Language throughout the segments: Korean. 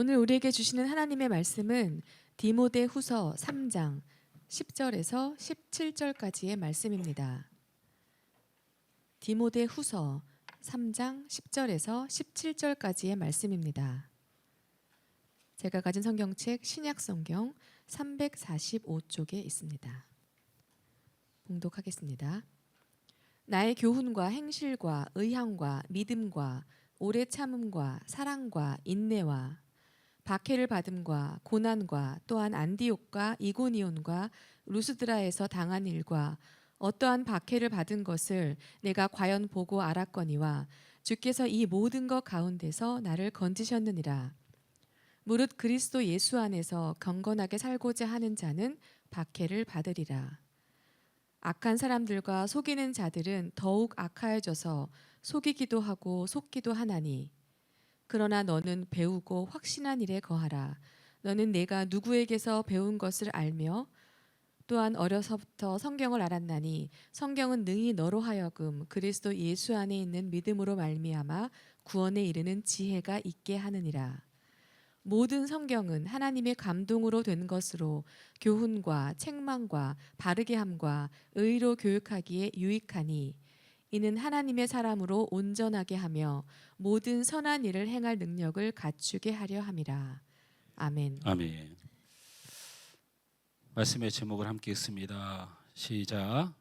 오늘 우리에게 주시는 하나님의 말씀은 디모데후서 3장 10절에서 17절까지의 말씀입니다. 디모데후서 3장 10절에서 17절까지의 말씀입니다. 제가 가진 성경책 신약성경 345쪽에 있습니다. 봉독하겠습니다. 나의 교훈과 행실과 의향과 믿음과 오래 참음과 사랑과 인내와 박해를 받음과 고난과 또한 안디옥과 이고니온과 루스드라에서 당한 일과 어떠한 박해를 받은 것을 내가 과연 보고 알았거니와 주께서 이 모든 것 가운데서 나를 건지셨느니라. 무릇 그리스도 예수 안에서 경건하게 살고자 하는 자는 박해를 받으리라. 악한 사람들과 속이는 자들은 더욱 악하여져서 속이기도 하고 속기도 하나니 그러나 너는 배우고 확신한 일에 거하라. 너는 내가 누구에게서 배운 것을 알며 또한 어려서부터 성경을 알았나니 성경은 능히 너로 하여금 그리스도 예수 안에 있는 믿음으로 말미암아 구원에 이르는 지혜가 있게 하느니라. 모든 성경은 하나님의 감동으로 된 것으로 교훈과 책망과 바르게 함과 의로 교육하기에 유익하니 이는 하나님의 사람으로 온전하게 하며 모든 선한 일을 행할 능력을 갖추게 하려 함이라. 아멘. 아멘. 말씀의 제목을 함께 읽습니다. 시작.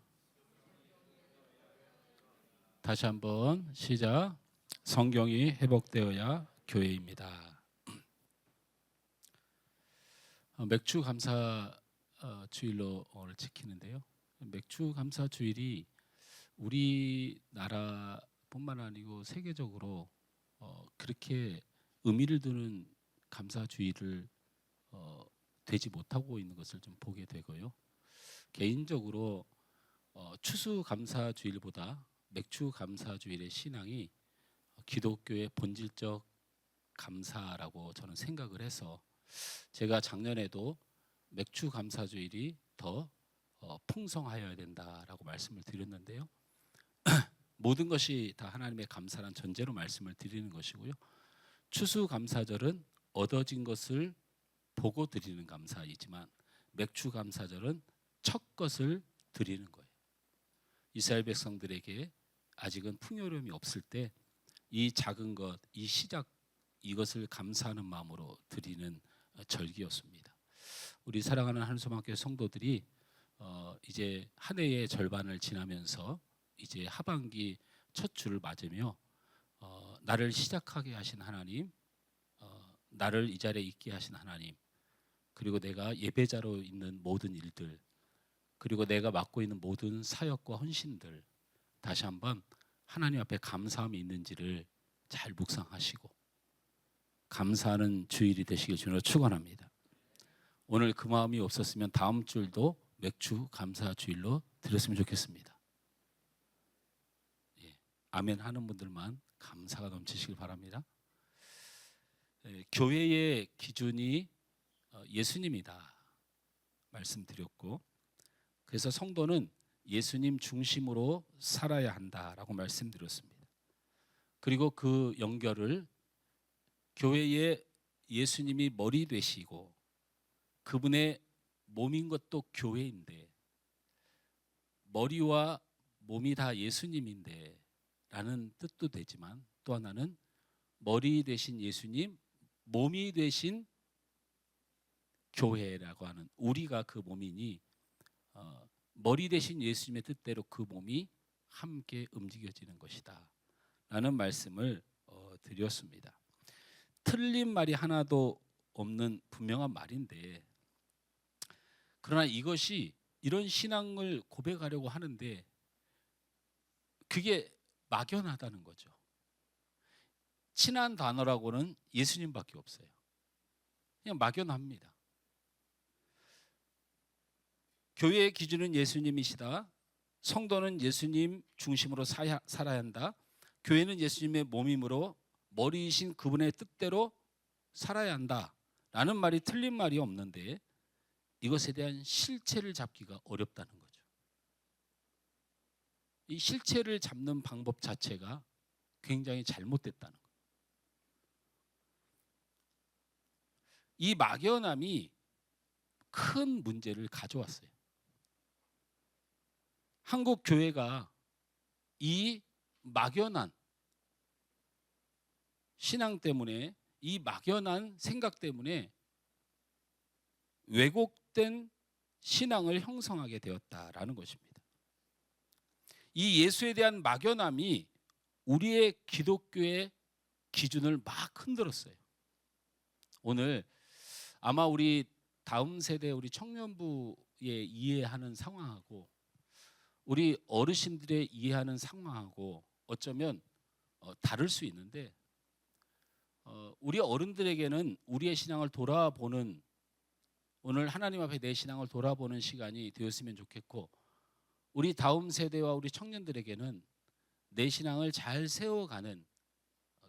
다시 한번 시작. 성경이 회복되어야 교회입니다. 맥주 감사 주일로 오늘 지키는데요. 맥주 감사 주일이 우리나라뿐만 아니고 세계적으로 그렇게 의미를 두는 감사 주일을 되지 못하고 있는 것을 좀 보게 되고요. 개인적으로 추수 감사 주일보다 맥주 감사 주일의 신앙이 기독교의 본질적 감사라고 저는 생각을 해서 제가 작년에도 맥주 감사 주일이 더 풍성하여야 된다라고 말씀을 드렸는데요. 모든 것이 다 하나님의 감사란 전제로 말씀을 드리는 것이고요. 추수 감사절은 얻어진 것을 보고 드리는 감사이지만 맥주 감사절은 첫 것을 드리는 거예요. 이스라엘 백성들에게 아직은 풍요로움이 없을 때 이 작은 것, 이 시작, 이것을 감사하는 마음으로 드리는 절기였습니다. 우리 사랑하는 한소망교회 성도들이 이제 한 해의 절반을 지나면서 이제 하반기 첫 주를 맞으며 나를 시작하게 하신 하나님, 나를 이 자리에 있게 하신 하나님, 그리고 내가 예배자로 있는 모든 일들, 그리고 내가 맡고 있는 모든 사역과 헌신들 다시 한번 하나님 앞에 감사함이 있는지를 잘 묵상하시고 감사하는 주일이 되시길 주님으로 축원합니다. 오늘 그 마음이 없었으면 다음 주일도 맥주 감사 주일로 드렸으면 좋겠습니다. 예, 아멘 하는 분들만 감사가 넘치시길 바랍니다. 교회의 기준이 예수님이다 말씀드렸고, 그래서 성도는 예수님 중심으로 살아야 한다라고 말씀드렸습니다. 그리고 그 연결을 교회에 예수님이 머리 되시고 그분의 몸인 것도 교회인데 머리와 몸이 다 예수님인데 라는 뜻도 되지만 또 하나는 머리 되신 예수님, 몸이 되신 교회라고 하는 우리가 그 몸이니 머리 대신 예수님의 뜻대로 그 몸이 함께 움직여지는 것이다 라는 말씀을 드렸습니다. 틀린 말이 하나도 없는 분명한 말인데, 그러나 이것이 이런 신앙을 고백하려고 하는데 그게 막연하다는 거죠. 친한 단어라고는 예수님밖에 없어요. 그냥 막연합니다. 교회의 기준은 예수님이시다. 성도는 예수님 중심으로 살아야 한다. 교회는 예수님의 몸이므로 머리이신 그분의 뜻대로 살아야 한다 라는 말이 틀린 말이 없는데 이것에 대한 실체를 잡기가 어렵다는 거죠. 이 실체를 잡는 방법 자체가 굉장히 잘못됐다는 거예요. 이 막연함이 큰 문제를 가져왔어요. 한국 교회가 이 막연한 신앙 때문에, 이 막연한 생각 때문에 왜곡된 신앙을 형성하게 되었다라는 것입니다. 이 예수에 대한 막연함이 우리의 기독교의 기준을 막 흔들었어요. 오늘 아마 우리 다음 세대 우리 청년부의 이해하는 상황하고 우리 어르신들의 이해하는 상황하고 어쩌면 다를 수 있는데, 우리 어른들에게는 우리의 신앙을 돌아보는, 오늘 하나님 앞에 내 신앙을 돌아보는 시간이 되었으면 좋겠고, 우리 다음 세대와 우리 청년들에게는 내 신앙을 잘 세워가는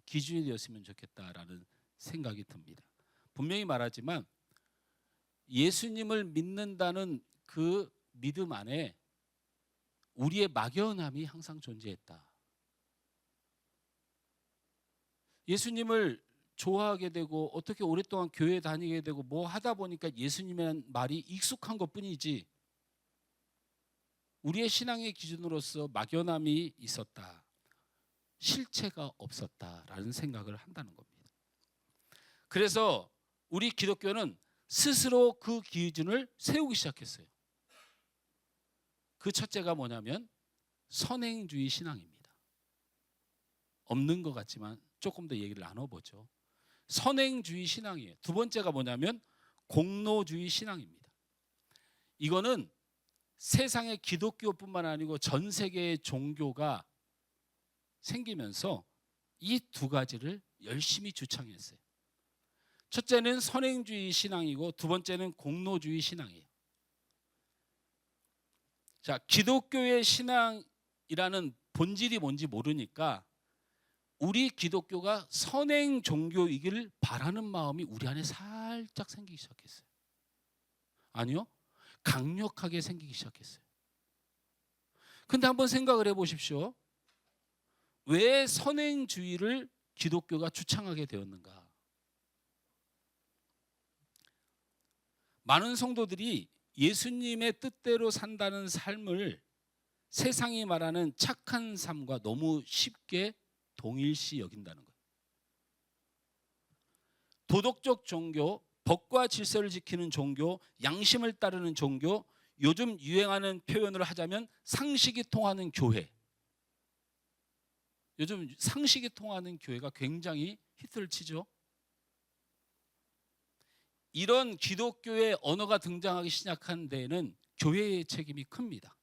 기준이 되었으면 좋겠다라는 생각이 듭니다. 분명히 말하지만 예수님을 믿는다는 그 믿음 안에 우리의 막연함이 항상 존재했다. 예수님을 좋아하게 되고 어떻게 오랫동안 교회 다니게 되고 뭐 하다 보니까 예수님이라는 말이 익숙한 것뿐이지, 우리의 신앙의 기준으로서 막연함이 있었다, 실체가 없었다라는 생각을 한다는 겁니다. 그래서 우리 기독교는 스스로 그 기준을 세우기 시작했어요. 그 첫째가 뭐냐면 선행주의 신앙입니다. 없는 것 같지만 조금 더 얘기를 나눠보죠. 선행주의 신앙이에요. 두 번째가 뭐냐면 공로주의 신앙입니다. 이거는 세상의 기독교뿐만 아니고 전 세계의 종교가 생기면서 이 두 가지를 열심히 주창했어요. 첫째는 선행주의 신앙이고 두 번째는 공로주의 신앙이에요. 자, 기독교의 신앙이라는 본질이 뭔지 모르니까 우리 기독교가 선행 종교이기를 바라는 마음이 우리 안에 살짝 생기기 시작했어요. 아니요, 강력하게 생기기 시작했어요. 근데 한번 생각을 해보십시오. 왜 선행주의를 기독교가 주창하게 되었는가? 많은 성도들이 예수님의 뜻대로 산다는 삶을 세상이 말하는 착한 삶과 너무 쉽게 동일시 여긴다는 거예요. 도덕적 종교, 법과 질서를 지키는 종교, 양심을 따르는 종교, 요즘 유행하는 표현을 하자면 상식이 통하는 교회. 요즘 상식이 통하는 교회가 굉장히 히트를 치죠. 이런 기독교의 언어가 등장하기 시작한 데에는 교회의 책임이 큽니다.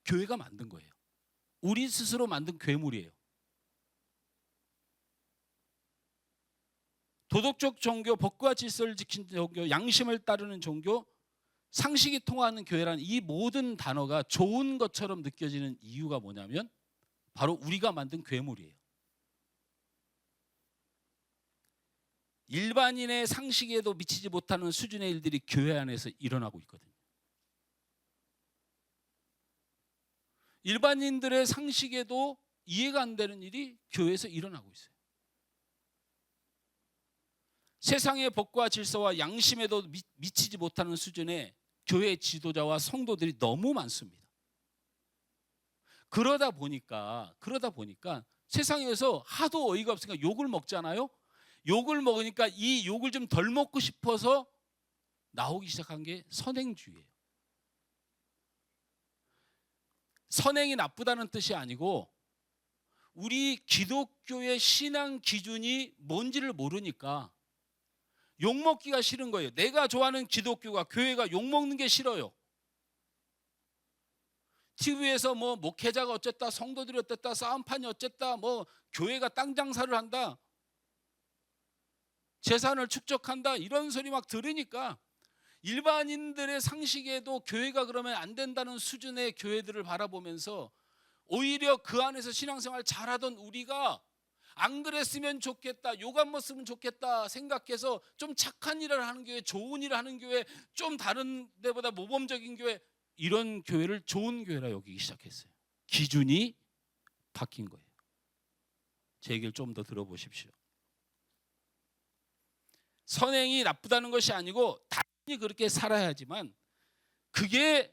교회가 만든 거예요. 우리 스스로 만든 괴물이에요. 도덕적 종교, 법과 질서를 지키는 종교, 양심을 따르는 종교, 상식이 통하는 교회라는 이 모든 단어가 좋은 것처럼 느껴지는 이유가 뭐냐면 바로 우리가 만든 괴물이에요. 일반인의 상식에도 미치지 못하는 수준의 일들이 교회 안에서 일어나고 있거든요. 일반인들의 상식에도 이해가 안 되는 일이 교회에서 일어나고 있어요. 세상의 법과 질서와 양심에도 미치지 못하는 수준의 교회 지도자와 성도들이 너무 많습니다. 그러다 보니까 세상에서 하도 어이가 없으니까 욕을 먹잖아요. 욕을 먹으니까 이 욕을 좀 덜 먹고 싶어서 나오기 시작한 게 선행주의예요. 선행이 나쁘다는 뜻이 아니고 우리 기독교의 신앙 기준이 뭔지를 모르니까 욕먹기가 싫은 거예요. 내가 좋아하는 기독교가, 교회가 욕먹는 게 싫어요. TV에서 뭐 목회자가 어쨌다, 성도들이 어쨌다, 싸움판이 어쨌다, 뭐 교회가 땅 장사를 한다, 재산을 축적한다, 이런 소리 막 들으니까 일반인들의 상식에도 교회가 그러면 안 된다는 수준의 교회들을 바라보면서 오히려 그 안에서 신앙생활 잘하던 우리가 안 그랬으면 좋겠다, 욕 안 먹었으면 좋겠다 생각해서 좀 착한 일을 하는 교회, 좋은 일을 하는 교회, 좀 다른 데보다 모범적인 교회, 이런 교회를 좋은 교회라 여기기 시작했어요. 기준이 바뀐 거예요. 제 얘기를 좀 더 들어보십시오. 선행이 나쁘다는 것이 아니고 당연히 그렇게 살아야지만 그게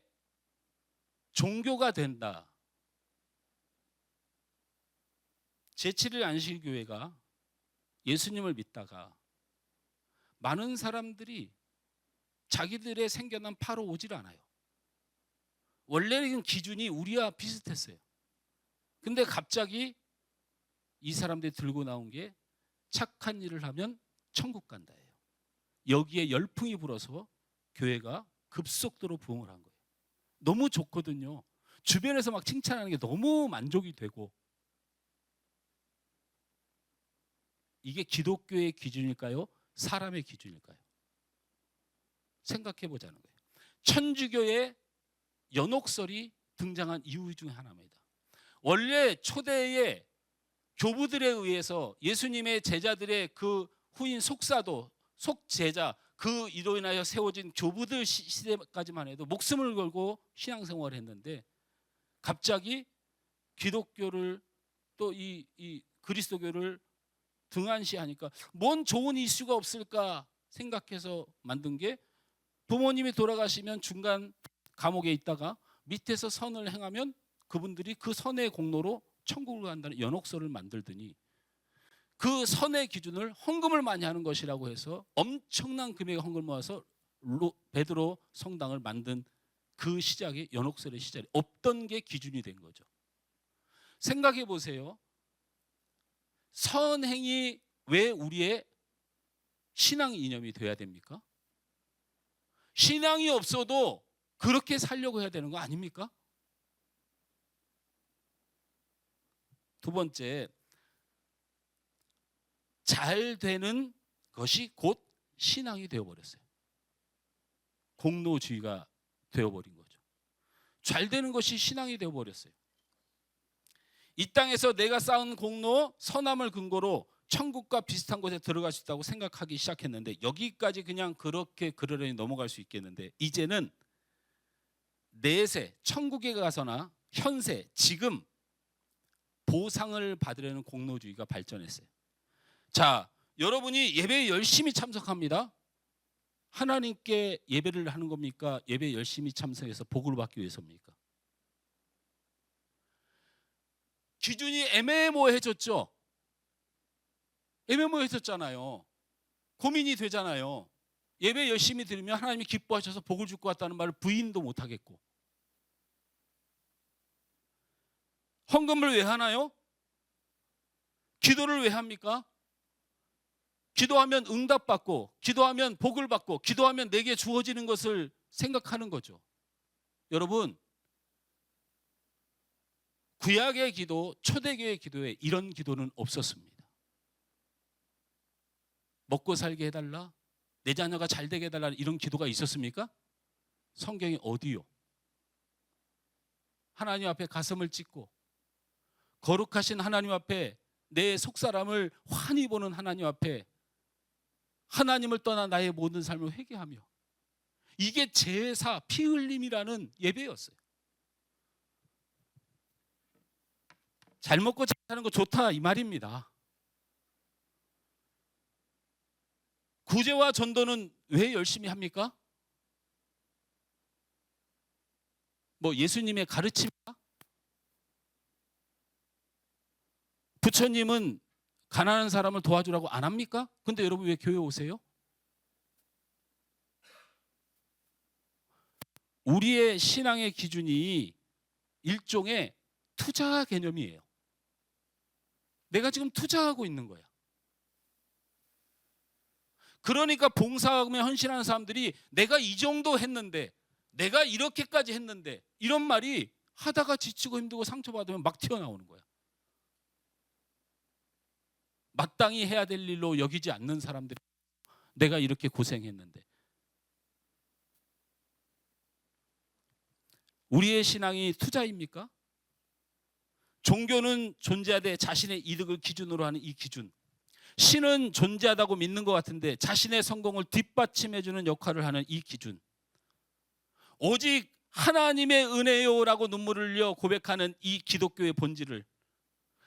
종교가 된다. 제7일 안식일교회가 예수님을 믿다가 많은 사람들이 자기들의 생겨난 파로 오질 않아요. 원래는 기준이 우리와 비슷했어요. 근데 갑자기 이 사람들이 들고 나온 게 착한 일을 하면 천국 간다예요. 여기에 열풍이 불어서 교회가 급속도로 부흥을 한 거예요. 너무 좋거든요. 주변에서 막 칭찬하는 게 너무 만족이 되고. 이게 기독교의 기준일까요? 사람의 기준일까요? 생각해 보자는 거예요. 천주교의 연옥설이 등장한 이유 중에 하나입니다. 원래 초대의 교부들에 의해서 예수님의 제자들의 그 후인 속사도, 속제자, 그 이로 인하여 세워진 교부들 시대까지만 해도 목숨을 걸고 신앙생활을 했는데 갑자기 기독교를 또 이 그리스도교를 등한시하니까 뭔 좋은 이슈가 없을까 생각해서 만든 게 부모님이 돌아가시면 중간 감옥에 있다가 밑에서 선을 행하면 그분들이 그 선의 공로로 천국을 간다는 연옥설을 만들더니 그 선의 기준을 헌금을 많이 하는 것이라고 해서 엄청난 금액의 헌금을 모아서 베드로 성당을 만든 그 시작이 연옥설의 시작이 없던 게 기준이 된 거죠. 생각해 보세요. 선행이 왜 우리의 신앙 이념이 돼야 됩니까? 신앙이 없어도 그렇게 살려고 해야 되는 거 아닙니까? 두 번째, 잘 되는 것이 곧 신앙이 되어버렸어요. 공로주의가 되어버린 거죠. 잘 되는 것이 신앙이 되어버렸어요. 이 땅에서 내가 쌓은 공로, 선함을 근거로 천국과 비슷한 곳에 들어갈 수 있다고 생각하기 시작했는데 여기까지 그냥 그렇게 그러려니 넘어갈 수 있겠는데 이제는 내세, 천국에 가서나 현세, 지금 보상을 받으려는 공로주의가 발전했어요. 자, 여러분이 예배에 열심히 참석합니다. 하나님께 예배를 하는 겁니까? 예배에 열심히 참석해서 복을 받기 위해서입니까? 기준이 애매모호해졌죠. 애매모호해졌잖아요. 고민이 되잖아요. 예배 열심히 드리면 하나님이 기뻐하셔서 복을 줄 것 같다는 말을 부인도 못하겠고. 헌금을 왜 하나요? 기도를 왜 합니까? 기도하면 응답받고, 기도하면 복을 받고, 기도하면 내게 주어지는 것을 생각하는 거죠. 여러분, 구약의 기도, 초대교의 기도에 이런 기도는 없었습니다. 먹고 살게 해달라, 내 자녀가 잘 되게 해달라 이런 기도가 있었습니까? 성경에 어디요? 하나님 앞에 가슴을 찢고 거룩하신 하나님 앞에 내 속사람을 환히 보는 하나님 앞에 하나님을 떠나 나의 모든 삶을 회개하며 이게 제사 피 흘림이라는 예배였어요. 잘 먹고 잘 사는 거 좋다 이 말입니다. 구제와 전도는 왜 열심히 합니까? 뭐 예수님의 가르침인가? 부처님은 가난한 사람을 도와주라고 안 합니까? 근데 여러분 왜 교회 오세요? 우리의 신앙의 기준이 일종의 투자 개념이에요. 내가 지금 투자하고 있는 거야. 그러니까 봉사하며 헌신하는 사람들이 내가 이 정도 했는데, 내가 이렇게까지 했는데 이런 말이 하다가 지치고 힘들고 상처받으면 막 튀어나오는 거야. 마땅히 해야 될 일로 여기지 않는 사람들이 내가 이렇게 고생했는데. 우리의 신앙이 투자입니까? 종교는 존재하되 자신의 이득을 기준으로 하는 이 기준. 신은 존재하다고 믿는 것 같은데 자신의 성공을 뒷받침해주는 역할을 하는 이 기준. 오직 하나님의 은혜요라고 눈물을 흘려 고백하는 이 기독교의 본질을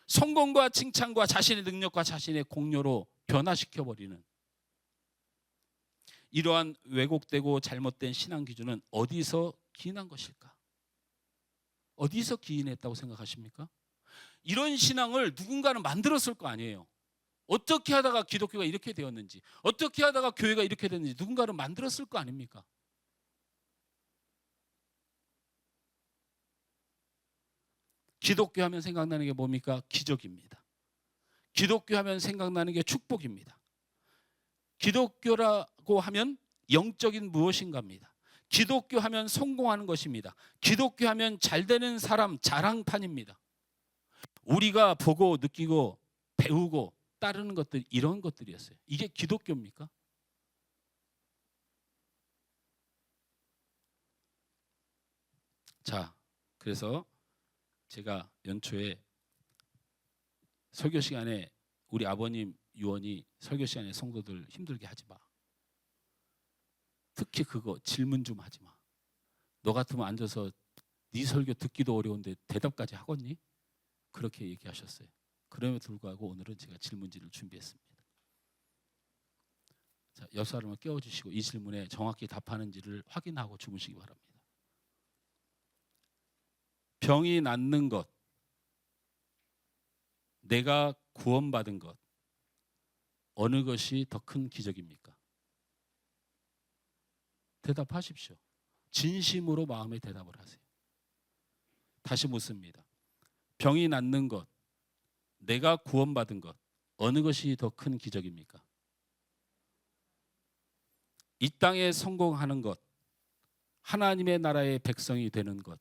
성공과 칭찬과 자신의 능력과 자신의 공로로 변화시켜버리는 이러한 왜곡되고 잘못된 신앙 기준은 어디서 기인한 것일까? 어디서 기인했다고 생각하십니까? 이런 신앙을 누군가는 만들었을 거 아니에요. 어떻게 하다가 기독교가 이렇게 되었는지, 어떻게 하다가 교회가 이렇게 됐는지 누군가는 만들었을 거 아닙니까? 기독교 하면 생각나는 게 뭡니까? 기적입니다. 기독교 하면 생각나는 게 축복입니다. 기독교라고 하면 영적인 무엇인가입니다. 기독교 하면 성공하는 것입니다. 기독교 하면 잘 되는 사람 자랑판입니다. 우리가 보고 느끼고 배우고 따르는 것들, 이런 것들이었어요. 이게 기독교입니까? 자, 그래서 제가 연초에 설교 시간에 우리 아버님 유언이 설교 시간에 성도들 힘들게 하지 마. 특히 그거 질문 좀 하지 마. 너 같으면 앉아서 네 설교 듣기도 어려운데 대답까지 하겠니? 그렇게 얘기하셨어요. 그럼에도 불구하고 오늘은 제가 질문지를 준비했습니다. 자, 옆 사람을 깨워주시고 이 질문에 정확히 답하는지를 확인하고 주무시기 바랍니다. 병이 낫는 것, 내가 구원받은 것, 어느 것이 더 큰 기적입니까? 대답하십시오. 진심으로 마음에 대답을 하세요. 다시 묻습니다. 병이 낫는 것, 내가 구원받은 것, 어느 것이 더 큰 기적입니까? 이 땅에 성공하는 것, 하나님의 나라의 백성이 되는 것,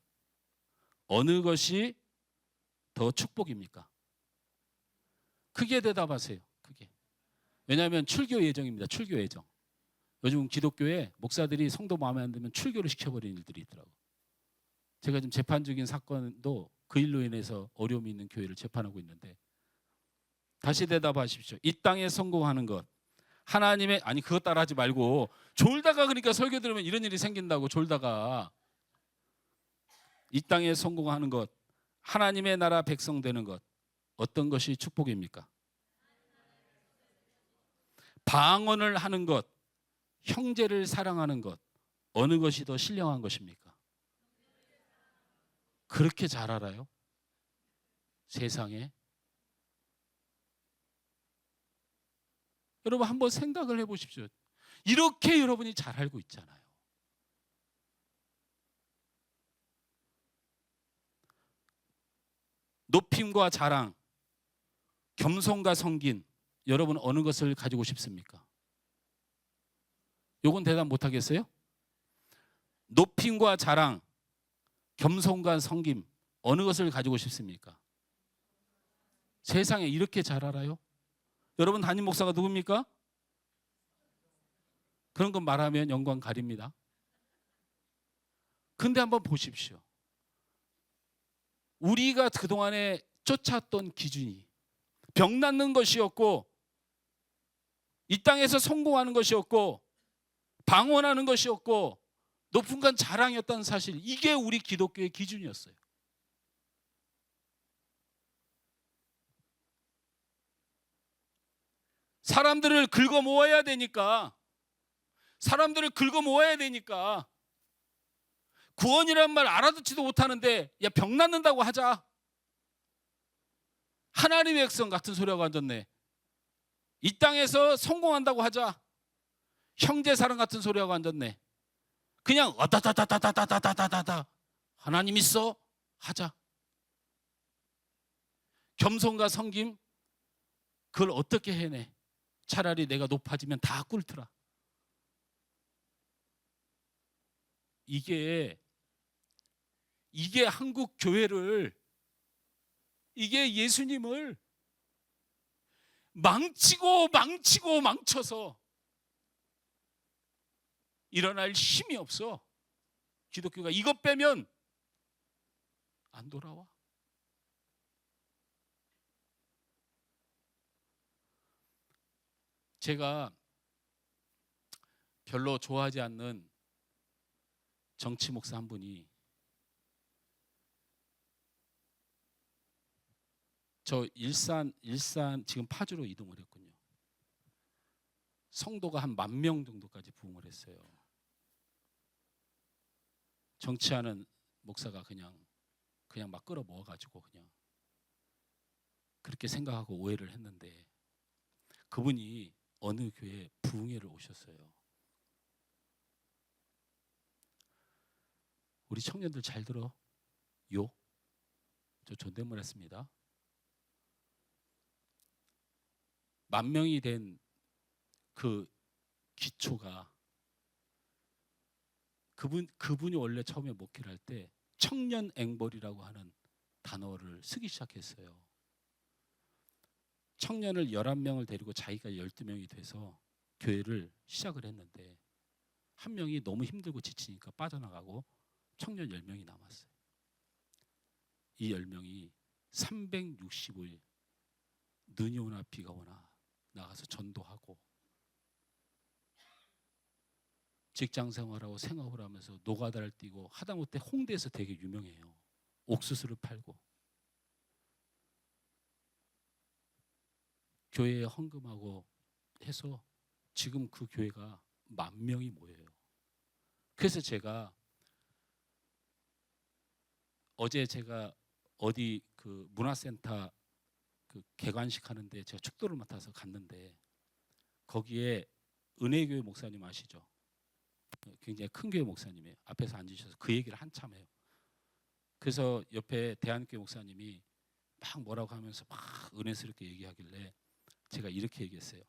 어느 것이 더 축복입니까? 크게 대답하세요. 크게. 왜냐하면 출교 예정입니다. 출교 예정. 요즘 기독교에 목사들이 성도 마음에 안 들면 출교를 시켜버리는 일들이 있더라고요. 제가 지금 재판적인 사건도 그 일로 인해서 어려움이 있는 교회를 재판하고 있는데, 다시 대답하십시오. 이 땅에 성공하는 것, 하나님의, 아니 그것 따라하지 말고 졸다가, 그러니까 설교 들으면 이런 일이 생긴다고. 졸다가 이 땅에 성공하는 것, 하나님의 나라 백성 되는 것, 어떤 것이 축복입니까? 방언을 하는 것, 형제를 사랑하는 것, 어느 것이 더 신령한 것입니까? 그렇게 잘 알아요? 세상에. 여러분 한번 생각을 해보십시오. 이렇게 여러분이 잘 알고 있잖아요. 높임과 자랑, 겸손과 성긴, 여러분 어느 것을 가지고 싶습니까? 요건 대답 못 하겠어요? 높임과 자랑, 겸손과 성김, 어느 것을 가지고 싶습니까? 세상에 이렇게 잘 알아요? 여러분 담임 목사가 누굽니까? 그런 거 말하면 영광 가립니다. 근데 한번 보십시오. 우리가 그동안에 쫓았던 기준이 병 낫는 것이었고, 이 땅에서 성공하는 것이었고, 방언하는 것이었고, 높은 건 자랑이었다는 사실, 이게 우리 기독교의 기준이었어요. 사람들을 긁어 모아야 되니까, 사람들을 긁어 모아야 되니까 구원이란 말 알아듣지도 못하는데 야, 병 낫는다고 하자. 하나님의 백성 같은 소리하고 앉았네. 이 땅에서 성공한다고 하자. 형제 사랑 같은 소리하고 앉았네. 그냥 와다다다다다다다다다 하나님 있어 하자. 겸손과 성김, 그걸 어떻게 해내? 차라리 내가 높아지면 다 꿇더라. 이게 한국 교회를, 이게 예수님을 망쳐서 일어날 힘이 없어. 기독교가 이것 빼면 안 돌아와. 제가 별로 좋아하지 않는 정치 목사 한 분이 저 일산 지금 파주로 이동을 했군요. 성도가 한 10,000명 정도까지 부흥을 했어요. 정치하는 목사가 그냥 막 끌어모아가지고 그냥 그렇게 생각하고 오해를 했는데, 그분이 어느 교회에 부흥회를 오셨어요. 우리 청년들 잘 들어. 저 존댓말 했습니다. 10,000명이 된 그 기초가, 그분이 원래 처음에 목회를 할 때 청년 앵벌이라고 하는 단어를 쓰기 시작했어요. 청년을 11명을 데리고 자기가 12명이 돼서 교회를 시작을 했는데, 한 명이 너무 힘들고 지치니까 빠져나가고 청년 10명이 남았어요. 이 10명이 365일 눈이 오나 비가 오나 나가서 전도하고 직장 생활하고 생업을 하면서 노가다를 뛰고, 하다못해 홍대에서 되게 유명해요. 옥수수를 팔고 교회에 헌금하고 해서 지금 그 교회가 10,000명이 모여요. 그래서 제가 어제 어디 그 문화센터 그 개관식 하는데 제가 축도를 맡아서 갔는데, 거기에 은혜교회 목사님 아시죠? 굉장히 큰 교회 목사님이에요. 앞에서 앉으셔서 그 얘기를 한참 해요. 그래서 옆에 대한교회 목사님이 막 뭐라고 하면서 막 은혜스럽게 얘기하길래 제가 이렇게 얘기했어요.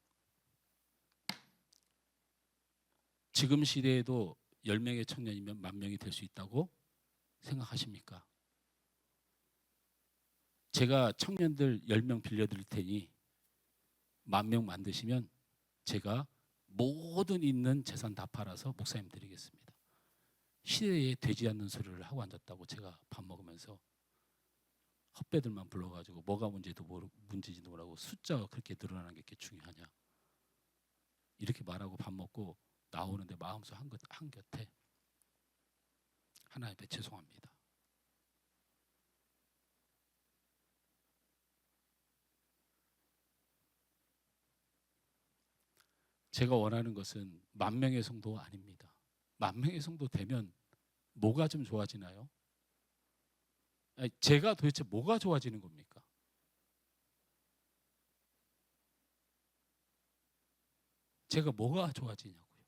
지금 시대에도 10명의 청년이면 10,000명이 될 수 있다고 생각하십니까? 제가 청년들 10명 빌려드릴 테니 10,000명 만드시면 제가 모든 있는 재산 다 팔아서 목사님 드리겠습니다. 시대에 되지 않는 소리를 하고 앉았다고, 제가 밥 먹으면서 헛배들만 불러가지고 뭐가 문제인지도 모르고 숫자가 그렇게 늘어나는 게 중요하냐, 이렇게 말하고 밥 먹고 나오는데 마음속 한곁에 하나님께 죄송합니다. 제가 원하는 것은 10,000명의 성도가 아닙니다. 10,000명의 성도 되면 뭐가 좀 좋아지나요? 아니, 제가 도대체 뭐가 좋아지는 겁니까? 제가 뭐가 좋아지냐고요.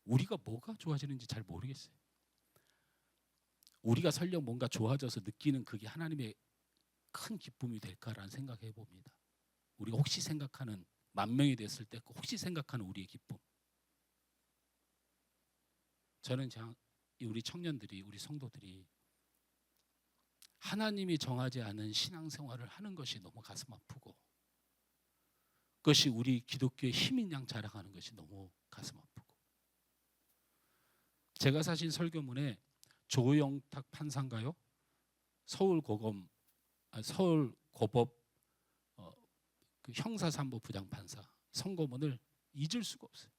우리가 뭐가 좋아지는지 잘 모르겠어요. 우리가 설령 뭔가 좋아져서 느끼는 그게 하나님의 큰 기쁨이 될까라는 생각해 봅니다. 우리가 혹시 생각하는 10,000명이 됐을 때 혹시 생각하는 우리의 기쁨. 저는 우리 청년들이, 우리 성도들이 하나님이 정하지 않은 신앙생활을 하는 것이 너무 가슴 아프고, 그것이 우리 기독교의 힘인 양 자랑하는 것이 너무 가슴 아프고, 제가 사신 설교문에 조영탁 판사인가요? 서울고법 그 형사사무 부장판사 선고문을 잊을 수가 없어요.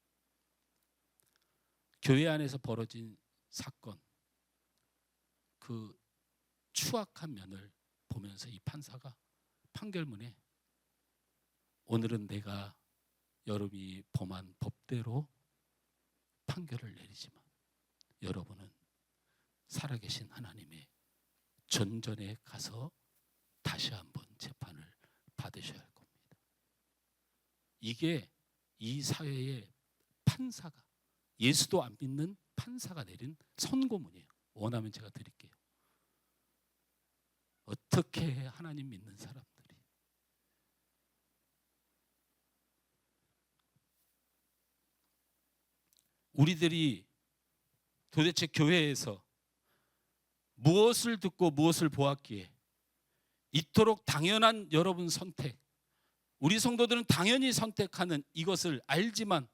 교회 안에서 벌어진 사건, 그 추악한 면을 보면서 이 판사가 판결문에, 오늘은 내가 여러분이 범한 법대로 판결을 내리지만 여러분은 살아계신 하나님의 전전에 가서 다시 한번 재판을 받으셔야 할 겁니다. 이게 이 사회의 판사가, 예수도 안 믿는 판사가 내린 선고문이에요. 원하면 제가 드릴게요. 어떻게 해, 하나님 믿는 사람들이. 우리들이 도대체 교회에서 무엇을 듣고 무엇을 보았기에 이토록 당연한 여러분 선택, 우리 성도들은 당연히 선택하는 이것을 알지만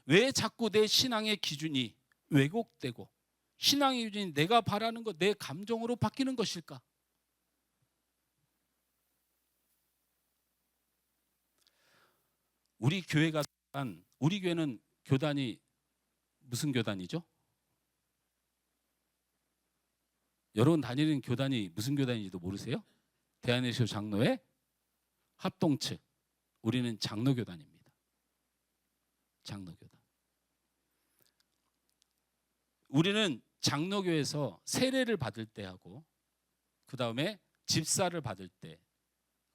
왜 자꾸 내 신앙의 기준이 왜곡되고 신앙의 기준이 내가 바라는 것, 내 감정으로 바뀌는 것일까? 우리 교회는 교단이 무슨 교단이죠? 여러분 다니는 교단이 무슨 교단인지도 모르세요? 대한예수 장로회 합동측, 우리는 장로교단입니다. 장로교다. 우리는 장로교에서 세례를 받을 때 하고 그 다음에 집사를 받을 때,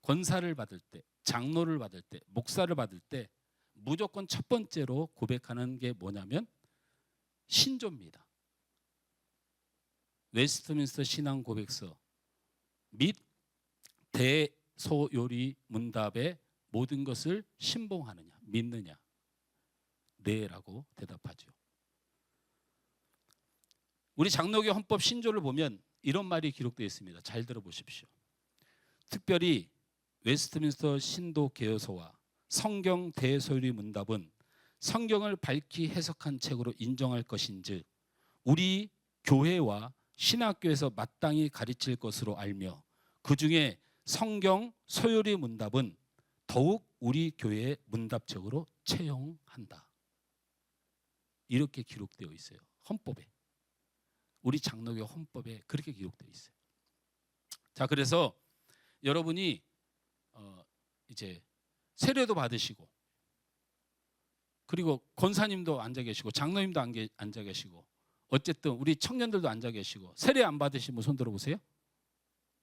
권사를 받을 때, 장로를 받을 때, 목사를 받을 때 무조건 첫 번째로 고백하는 게 뭐냐면 신조입니다. 웨스트민스터 신앙 고백서 및 대소요리 문답의 모든 것을 신봉하느냐, 믿느냐? 네라고 대답하죠. 우리 장로교 헌법 신조를 보면 이런 말이 기록되어 있습니다. 잘 들어보십시오. 특별히 웨스트민스터 신도 개요서와 성경 대소요리 문답은 성경을 밝히 해석한 책으로 인정할 것인즉 우리 교회와 신학교에서 마땅히 가르칠 것으로 알며 그 중에 성경 소요리 문답은 더욱 우리 교회의 문답책으로 채용한다. 이렇게 기록되어 있어요. 헌법에. 우리 장로교 헌법에 그렇게 기록되어 있어요. 자, 그래서 여러분이 이제 세례도 받으시고 그리고 권사님도 앉아 계시고 장로님도 앉아 계시고 어쨌든 우리 청년들도 앉아 계시고 세례 안 받으신 분 손 들어보세요.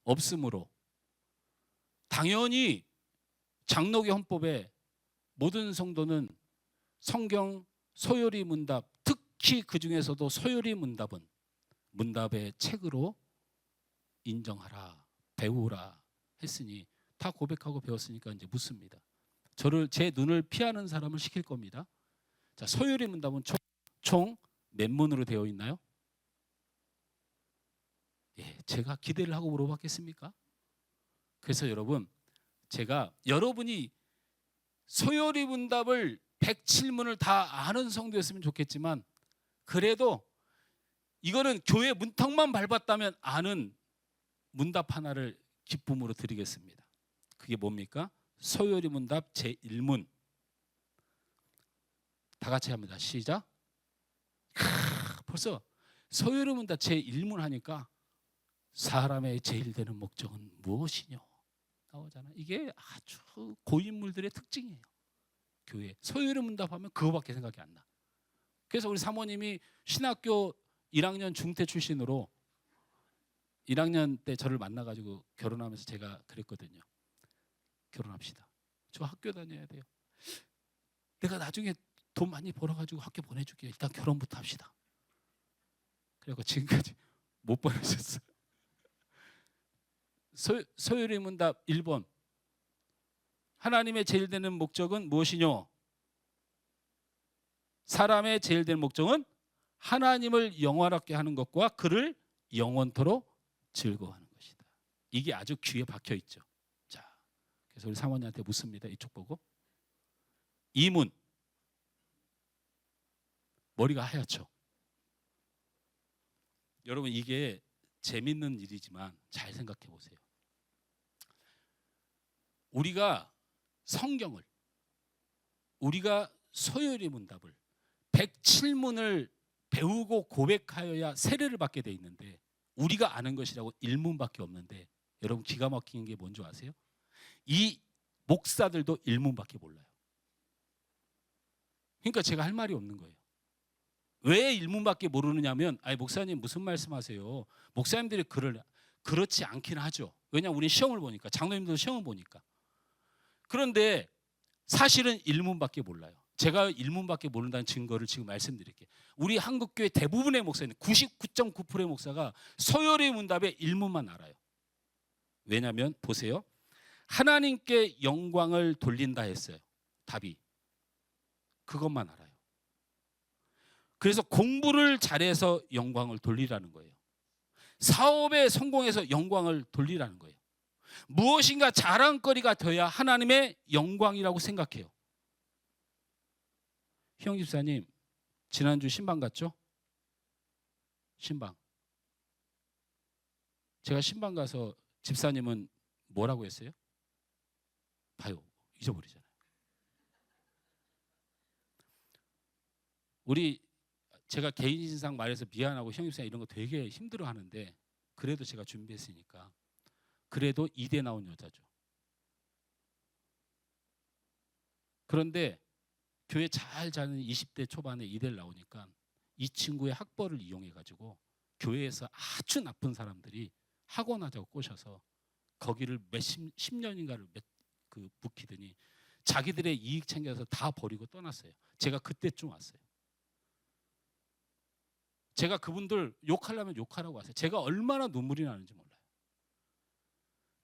없으므로 당연히 장로교 헌법에 모든 성도는 성경 소요리 문답, 특히 그 중에서도 소요리 문답은 문답의 책으로 인정하라, 배우라 했으니 다 고백하고 배웠으니까 이제 묻습니다. 제 눈을 피하는 사람을 시킬 겁니다. 자, 소요리 문답은 총 몇 문으로 되어 있나요? 예, 제가 기대를 하고 물어봤겠습니까? 그래서 여러분, 제가 여러분이 소요리 문답을 107문을 다 아는 성도였으면 좋겠지만 그래도 이거는 교회 문턱만 밟았다면 아는 문답 하나를 기쁨으로 드리겠습니다. 그게 뭡니까? 소요리 문답 제1문. 다 같이 합니다. 시작. 벌써 소요리 문답 제1문 하니까 사람의 제일 되는 목적은 무엇이뇨? 나오잖아. 이게 아주 고인물들의 특징이에요. 교회 소요리 문답하면 그거밖에 생각이 안 나. 그래서 우리 사모님이 신학교 1학년 중퇴 출신으로 1학년 때 저를 만나가지고 결혼하면서 제가 그랬거든요. 결혼합시다. 저 학교 다녀야 돼요. 내가 나중에 돈 많이 벌어가지고 학교 보내줄게요. 일단 결혼부터 합시다. 그리고 지금까지 못 보내셨어요. 소요리 문답 1번. 하나님의 제일 되는 목적은 무엇이뇨? 사람의 제일 되는 목적은 하나님을 영원하게 하는 것과 그를 영원토록 즐거워하는 것이다. 이게 아주 귀에 박혀 있죠. 자, 그래서 우리 사모님한테 묻습니다. 이쪽 보고. 2문. 머리가 하얗죠. 여러분 이게 재밌는 일이지만 잘 생각해 보세요. 우리가 성경을 우리가 소요리 문답을 107문을 배우고 고백하여야 세례를 받게 돼 있는데 우리가 아는 것이라고 1문밖에 없는데 여러분 기가 막힌 게 뭔지 아세요? 이 목사들도 1문밖에 몰라요. 그러니까 제가 할 말이 없는 거예요. 왜 1문밖에 모르느냐면 아니 목사님 무슨 말씀하세요? 목사님들이 그렇지 않긴 하죠. 왜냐하면 우리는 시험을 보니까 장로님들도 시험을 보니까. 그런데 사실은 1문밖에 몰라요. 제가 1문밖에 모른다는 증거를 지금 말씀드릴게요. 우리 한국교회 대부분의 목사님 99.9%의 목사가 소요리 문답의 1문만 알아요. 왜냐하면 보세요. 하나님께 영광을 돌린다 했어요. 답이. 그것만 알아요. 그래서 공부를 잘해서 영광을 돌리라는 거예요. 사업에 성공해서 영광을 돌리라는 거예요. 무엇인가 자랑거리가 되어야 하나님의 영광이라고 생각해요. 형 집사님 지난주 신방 갔죠? 신방. 제가 신방 가서 집사님은 뭐라고 했어요? 봐요. 잊어버리잖아요. 제가 개인 신상 말해서 미안하고 형 집사님 이런 거 되게 힘들어 하는데 그래도 제가 준비했으니까 그래도 2대 나온 여자죠. 그런데 교회 잘 자는 20대 초반에 이대를 나오니까 이 친구의 학벌을 이용해 가지고 교회에서 아주 나쁜 사람들이 학원하자고 꼬셔서 거기를 몇십 10년인가를 묵히더니 자기들의 이익 챙겨서 다 버리고 떠났어요. 제가 그때쯤 왔어요. 제가 그분들 욕하려면 욕하라고 하세요. 제가 얼마나 눈물이 나는지 몰라요.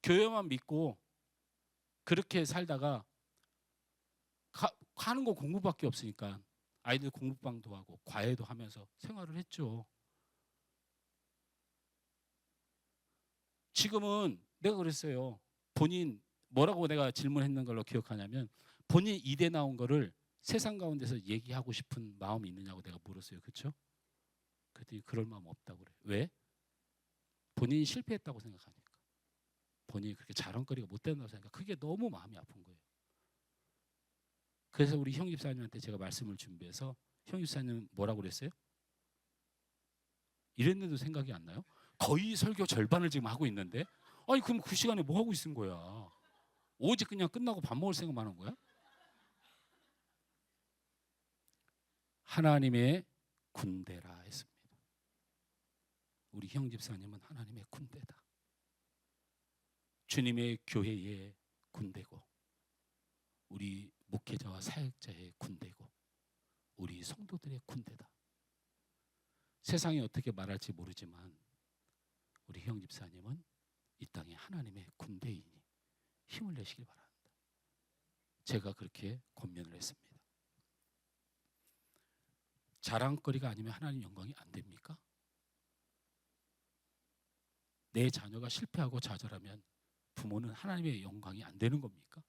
교회만 믿고 그렇게 살다가 하는 거 공부밖에 없으니까 아이들 공부방도 하고 과외도 하면서 생활을 했죠. 지금은 내가 그랬어요. 본인 뭐라고 내가 질문했는 걸로 기억하냐면 본인 이대 나온 거를 세상 가운데서 얘기하고 싶은 마음이 있느냐고 내가 물었어요. 그렇죠? 그랬더니 그럴 마음 없다고 그래요. 왜? 본인이 실패했다고 생각하니까. 본인이 그렇게 자랑거리가 못 된다고 생각하니까 그게 너무 마음이 아픈 거예요. 그래서 우리 형 집사님한테 제가 말씀을 준비해서 형 집사님 뭐라고 그랬어요? 이랬는데도 생각이 안 나요? 거의 설교 절반을 지금 하고 있는데 아니 그럼 그 시간에 뭐 하고 있는 거야? 오직 그냥 끝나고 밥 먹을 생각만 한 거야? 하나님의 군대라 했습니다. 우리 형 집사님은 하나님의 군대다. 주님의 교회의 군대고 우리 목회자와 사역자의 군대고 우리 성도들의 군대다. 세상이 어떻게 말할지 모르지만 우리 형 집사님은 이 땅에 하나님의 군대이니 힘을 내시길 바랍니다. 제가 그렇게 권면을 했습니다. 자랑거리가 아니면 하나님 영광이 안 됩니까? 내 자녀가 실패하고 좌절하면 부모는 하나님의 영광이 안 되는 겁니까?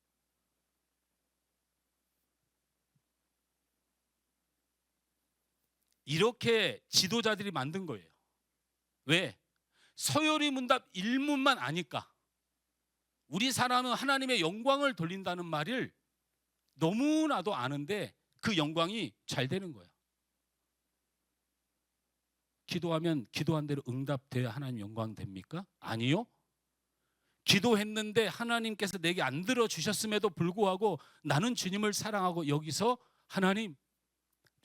이렇게 지도자들이 만든 거예요. 왜? 서열이 문답 1문만 아니까. 우리 사람은 하나님의 영광을 돌린다는 말을 너무나도 아는데 그 영광이 잘 되는 거야. 기도하면 기도한 대로 응답돼야 하나님 영광 됩니까? 아니요. 기도했는데 하나님께서 내게 안 들어주셨음에도 불구하고 나는 주님을 사랑하고 여기서 하나님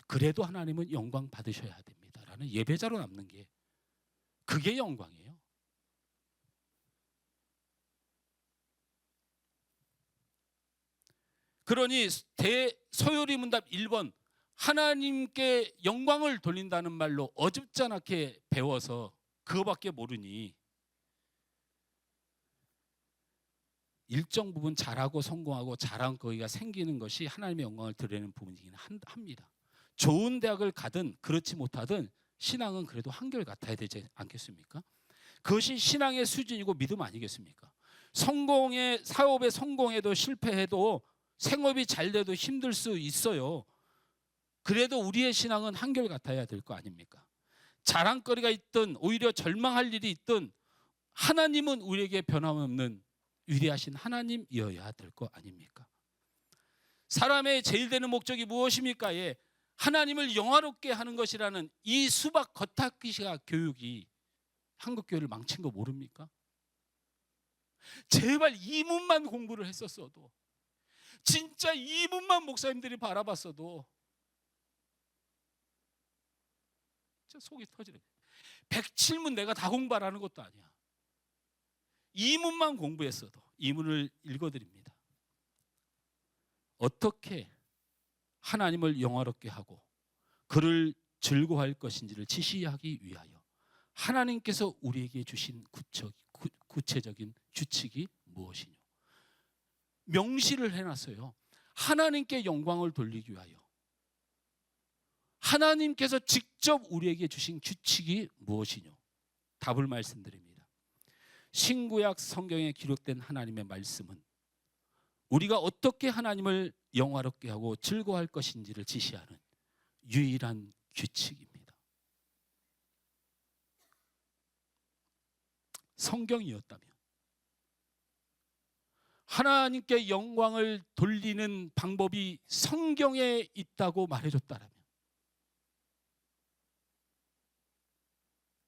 그래도 하나님은 영광 받으셔야 됩니다 라는 예배자로 남는 게 그게 영광이에요. 그러니 서열이 문답 1번 하나님께 영광을 돌린다는 말로 어줍잖게 배워서 그거밖에 모르니 일정 부분 잘하고 성공하고 자랑거리가 생기는 것이 하나님의 영광을 드리는 부분이긴 합니다. 좋은 대학을 가든 그렇지 못하든 신앙은 그래도 한결같아야 되지 않겠습니까? 그것이 신앙의 수준이고 믿음 아니겠습니까? 사업에 성공해도 실패해도 생업이 잘 돼도 힘들 수 있어요. 그래도 우리의 신앙은 한결같아야 될 거 아닙니까? 자랑거리가 있든 오히려 절망할 일이 있든 하나님은 우리에게 변함없는 위대하신 하나님이어야 될 거 아닙니까? 사람의 제일 되는 목적이 무엇입니까? 하나님을 영화롭게 하는 것이라는 이 수박 겉핥기식 교육이 한국교회를 망친 거 모릅니까? 제발 이 문만 공부를 했었어도 진짜 이 문만 목사님들이 바라봤어도 진짜 속이 터지네. 107문 내가 다 공부하라는 것도 아니야. 이 문만 공부했어도 이 문을 읽어드립니다. 어떻게 하나님을 영화롭게 하고 그를 즐거워할 것인지를 지시하기 위하여 하나님께서 우리에게 주신 구체적인 규칙이 무엇이뇨? 명시를 해놨어요. 하나님께 영광을 돌리기 위하여 하나님께서 직접 우리에게 주신 규칙이 무엇이뇨? 답을 말씀드립니다. 신구약 성경에 기록된 하나님의 말씀은 우리가 어떻게 하나님을 영화롭게 하고 즐거워할 것인지를 지시하는 유일한 규칙입니다. 성경이었다면 하나님께 영광을 돌리는 방법이 성경에 있다고 말해줬다면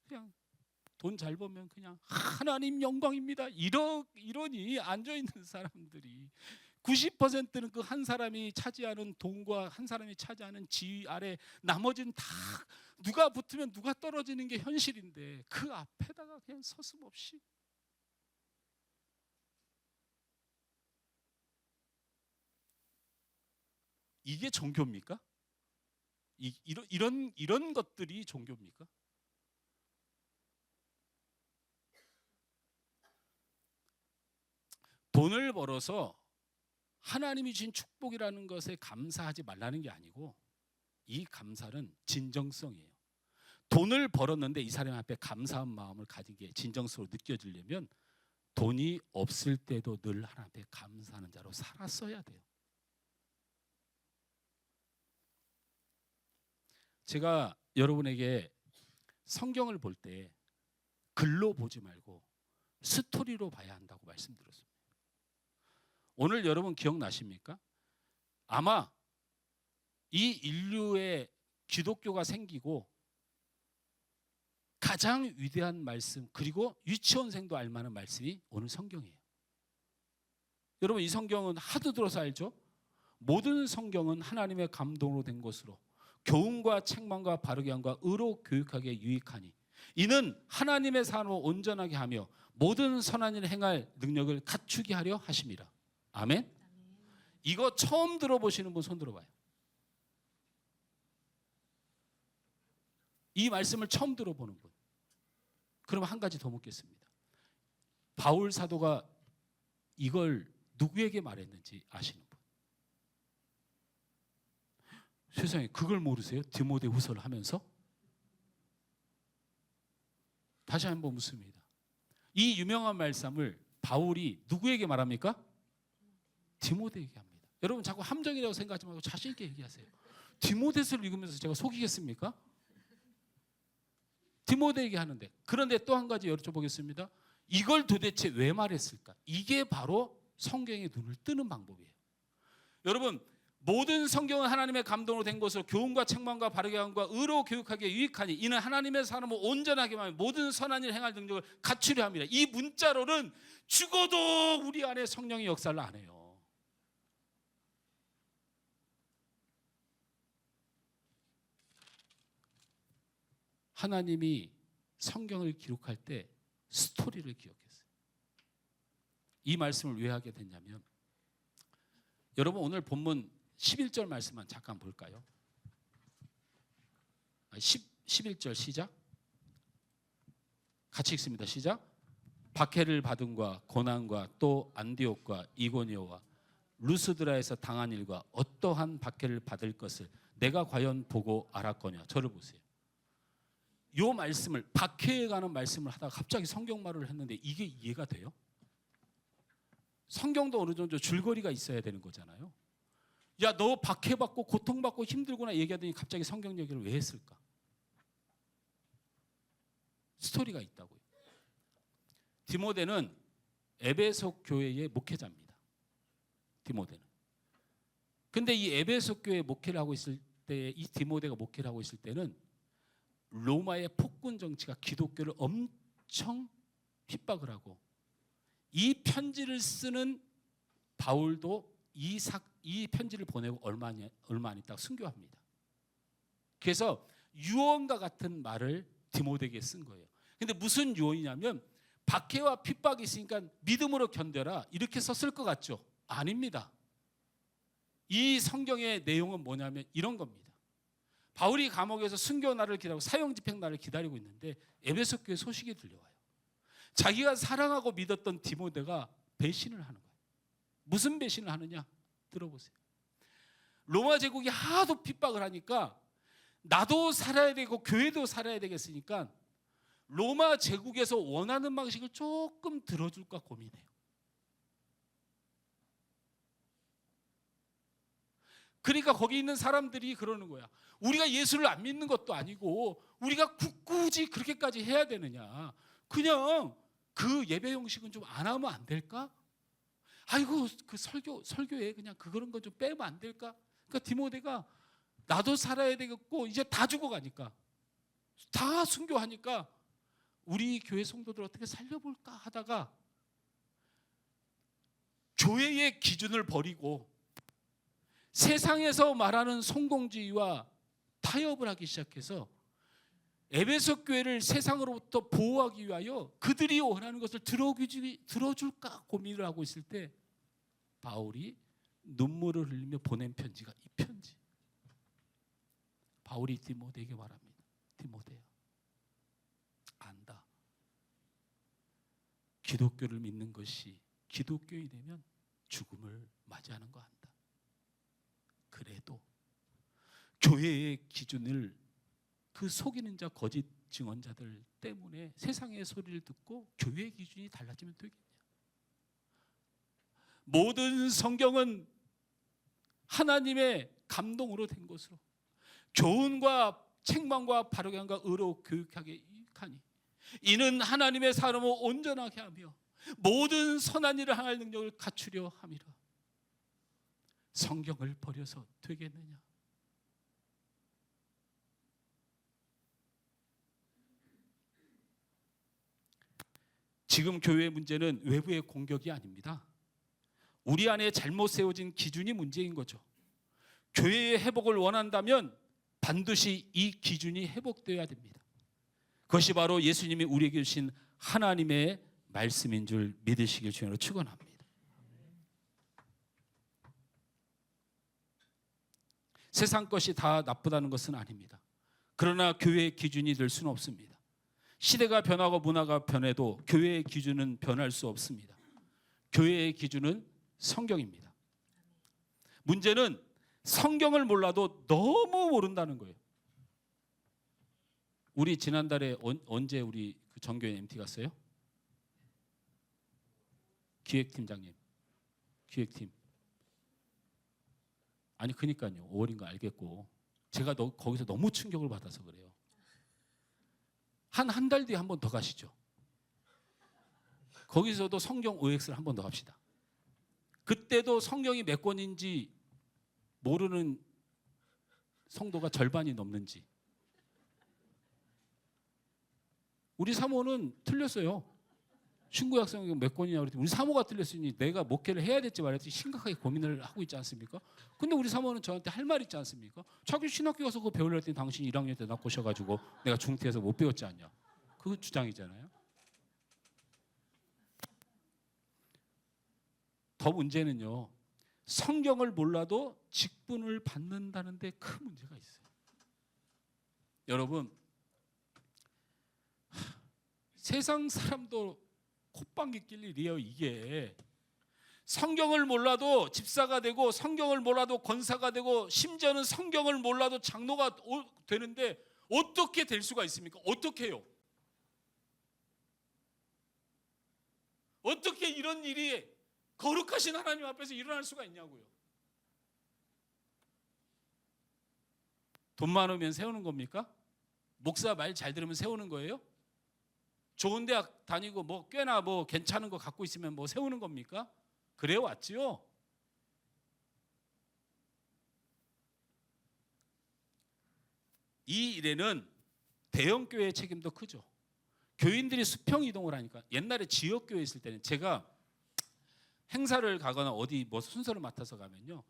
그냥 돈 잘 벌면 그냥 하나님 영광입니다 이러니 앉아있는 사람들이 90%는 그 한 사람이 차지하는 돈과 한 사람이 차지하는 지위 아래 나머지는 다 누가 붙으면 누가 떨어지는 게 현실인데 그 앞에다가 그냥 서슴없이 이게 종교입니까? 이런 것들이 종교입니까? 돈을 벌어서 하나님이 주신 축복이라는 것에 감사하지 말라는 게 아니고 이 감사는 진정성이에요. 돈을 벌었는데 이 사람 앞에 감사한 마음을 가진 게 진정성으로 느껴지려면 돈이 없을 때도 늘 하나님 앞에 감사하는 자로 살았어야 돼요. 제가 여러분에게 성경을 볼 때 글로 보지 말고 스토리로 봐야 한다고 말씀드렸습니다. 오늘 여러분 기억나십니까? 아마 이 인류의 기독교가 생기고 가장 위대한 말씀, 그리고 유치원생도 알만한 말씀이 오늘 성경이에요. 여러분 이 성경은 하도 들어서 알죠? 모든 성경은 하나님의 감동으로 된 것으로 교훈과 책망과 바르게 함과 의로 교육하기에 유익하니 이는 하나님의 사람을 온전하게 하며 모든 선한 일을 행할 능력을 갖추게 하려 하심이라. 아멘. 이거 처음 들어보시는 분 손 들어봐요. 이 말씀을 처음 들어보는 분. 그럼 한 가지 더 묻겠습니다. 바울 사도가 이걸 누구에게 말했는지 아시는 분? 세상에 그걸 모르세요? 디모데후서를 하면서? 다시 한번 묻습니다. 이 유명한 말씀을 바울이 누구에게 말합니까? 디모데에게 합니다. 여러분 자꾸 함정이라고 생각하지 말고 자신 있게 얘기하세요. 디모데서를 읽으면서 제가 속이겠습니까? 디모데에게 하는데. 그런데 또 한 가지 여쭤보겠습니다. 이걸 도대체 왜 말했을까? 이게 바로 성경의 눈을 뜨는 방법이에요. 여러분 모든 성경은 하나님의 감동으로 된 것으로 교훈과 책망과 바르게 함과 의로 교육하기에 유익하니 이는 하나님의 사람을 온전하게 하며 모든 선한 일을 행할 능력을 갖추려 합니다. 이 문자로는 죽어도 우리 안에 성령의 역사를 안 해요. 하나님이 성경을 기록할 때 스토리를 기억했어요. 이 말씀을 왜 하게 됐냐면 여러분 오늘 본문 11절 말씀만 잠깐 볼까요? 11절 시작. 같이 읽습니다. 시작. 박해를 받음과 고난과 또 안디옥과 이고니오와 루스드라에서 당한 일과 어떠한 박해를 받을 것을 내가 과연 보고 알았거냐. 저를 보세요. 이 말씀을 박해에 관한 말씀을 하다가 갑자기 성경말을 했는데 이게 이해가 돼요? 성경도 어느 정도 줄거리가 있어야 되는 거잖아요. 야, 너 박해받고 고통받고 힘들구나 얘기하더니 갑자기 성경 얘기를 왜 했을까? 스토리가 있다고요. 디모데는 에베소 교회의 목회자입니다. 디모데는. 근데 이 에베소 교회 목회를 하고 있을 때, 이 디모데가 목회를 하고 있을 때는 로마의 폭군 정치가 기독교를 엄청 핍박을 하고 이 편지를 쓰는 바울도 이 편지를 보내고 얼마 안 있다가 순교합니다. 그래서 유언과 같은 말을 디모데에게 쓴 거예요. 근데 무슨 유언이냐면 박해와 핍박이 있으니까 믿음으로 견뎌라 이렇게 썼을 것 같죠? 아닙니다. 이 성경의 내용은 뭐냐면 이런 겁니다. 바울이 감옥에서 순교 날을 기다리고 사형 집행 날을 기다리고 있는데 에베소 교회 소식이 들려와요. 자기가 사랑하고 믿었던 디모데가 배신을 하는 거예요. 무슨 배신을 하느냐? 들어보세요. 로마 제국이 하도 핍박을 하니까 나도 살아야 되고 교회도 살아야 되겠으니까 로마 제국에서 원하는 방식을 조금 들어줄까 고민해요. 그러니까 거기 있는 사람들이 그러는 거야. 우리가 예수를 안 믿는 것도 아니고 우리가 굳이 그렇게까지 해야 되느냐. 그냥 그 예배 형식은 좀 안 하면 안 될까? 아이고 그 설교에 그냥 그런 거 좀 빼면 안 될까? 그러니까 디모데가 나도 살아야 되겠고 이제 다 죽어가니까 다 순교하니까 우리 교회 성도들 어떻게 살려볼까 하다가 교회의 기준을 버리고 세상에서 말하는 성공주의와 타협을 하기 시작해서 에베소 교회를 세상으로부터 보호하기 위하여 그들이 원하는 것을 들어줄까 고민을 하고 있을 때 바울이 눈물을 흘리며 보낸 편지가 이 편지. 바울이 디모데에게 말합니다. 디모데야, 안다. 기독교를 믿는 것이 기독교인이 되면 죽음을 맞이하는 거 안다. 그래도 교회의 기준을 그 속이는 자 거짓 증언자들 때문에 세상의 소리를 듣고 교회의 기준이 달라지면 되겠냐. 모든 성경은 하나님의 감동으로 된 것으로 교훈과 책망과 바르게 함과 의로 교육하게 유익하니 이는 하나님의 사람을 온전하게 하며 모든 선한 일을 행할 능력을 갖추려 함이라. 성경을 버려서 되겠느냐. 지금 교회의 문제는 외부의 공격이 아닙니다. 우리 안에 잘못 세워진 기준이 문제인 거죠. 교회의 회복을 원한다면 반드시 이 기준이 회복되어야 됩니다. 그것이 바로 예수님이 우리에게 주신 하나님의 말씀인 줄 믿으시길 주님으로 축원합니다. 세상 것이 다 나쁘다는 것은 아닙니다. 그러나 교회의 기준이 될 수는 없습니다. 시대가 변하고 문화가 변해도 교회의 기준은 변할 수 없습니다. 교회의 기준은 성경입니다. 문제는 성경을 몰라도 너무 모른다는 거예요. 우리 지난달에 언제 우리 그 전교회 MT 갔어요? 기획팀장님, 기획팀. 아니 그러니까요. 5월인 거 알겠고 제가 거기서 너무 충격을 받아서 그래요. 한 달 뒤에 한 번 더 가시죠. 거기서도 성경 OX를 한 번 더 합시다. 그때도 성경이 몇 권인지 모르는 성도가 절반이 넘는지. 우리 사모는 틀렸어요. 신구약 성경 몇 권이냐 그랬더니 우리 사모가 틀렸으니 내가 목회를 해야 될지 말아야 될지 심각하게 고민을 하고 있지 않습니까? 근데 우리 사모는 저한테 할 말 있지 않습니까? 자기 신학교 가서 그거 배우려 했더니 당신 1학년 때 낳고 오셔가지고 내가 중퇴해서 못 배웠지 않냐. 그 주장이잖아요. 더 문제는요. 성경을 몰라도 직분을 받는다는 데 큰 문제가 있어요. 여러분, 세상 사람도 콧방귀 낄 일이에요. 이게 성경을 몰라도 집사가 되고 성경을 몰라도 권사가 되고 심지어는 성경을 몰라도 장로가 되는데 어떻게 될 수가 있습니까? 어떻게 해요? 어떻게 이런 일이 거룩하신 하나님 앞에서 일어날 수가 있냐고요. 돈 많으면 세우는 겁니까? 목사 말 잘 들으면 세우는 거예요? 좋은 대학 다니고 뭐 꽤나 뭐 괜찮은 거 갖고 있으면 뭐 세우는 겁니까? 그래 왔지요. 이 일에는 대형교회의 책임도 크죠. 교인들이 수평 이동을 하니까 옛날에 지역교회 있을 때는 제가 행사를 가거나 어디 뭐 순서를 맡아서 가면요.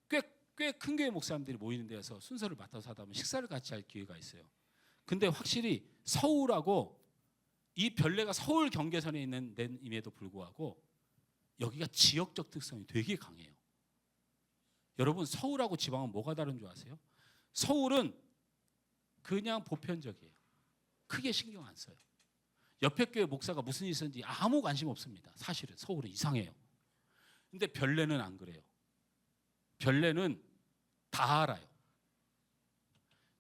꽤 큰 교회 목사님들이 모이는 데서 순서를 맡아서 하다 보면 식사를 같이 할 기회가 있어요. 근데 확실히 서울하고 이 별내가 서울 경계선에 있는 데임에도 불구하고 여기가 지역적 특성이 되게 강해요. 여러분 서울하고 지방은 뭐가 다른 줄 아세요? 서울은 그냥 보편적이에요. 크게 신경 안 써요. 옆에 교회 목사가 무슨 일이 있었는지 아무 관심 없습니다. 사실은 서울은 이상해요. 근데 별내는 안 그래요. 별내는 다 알아요.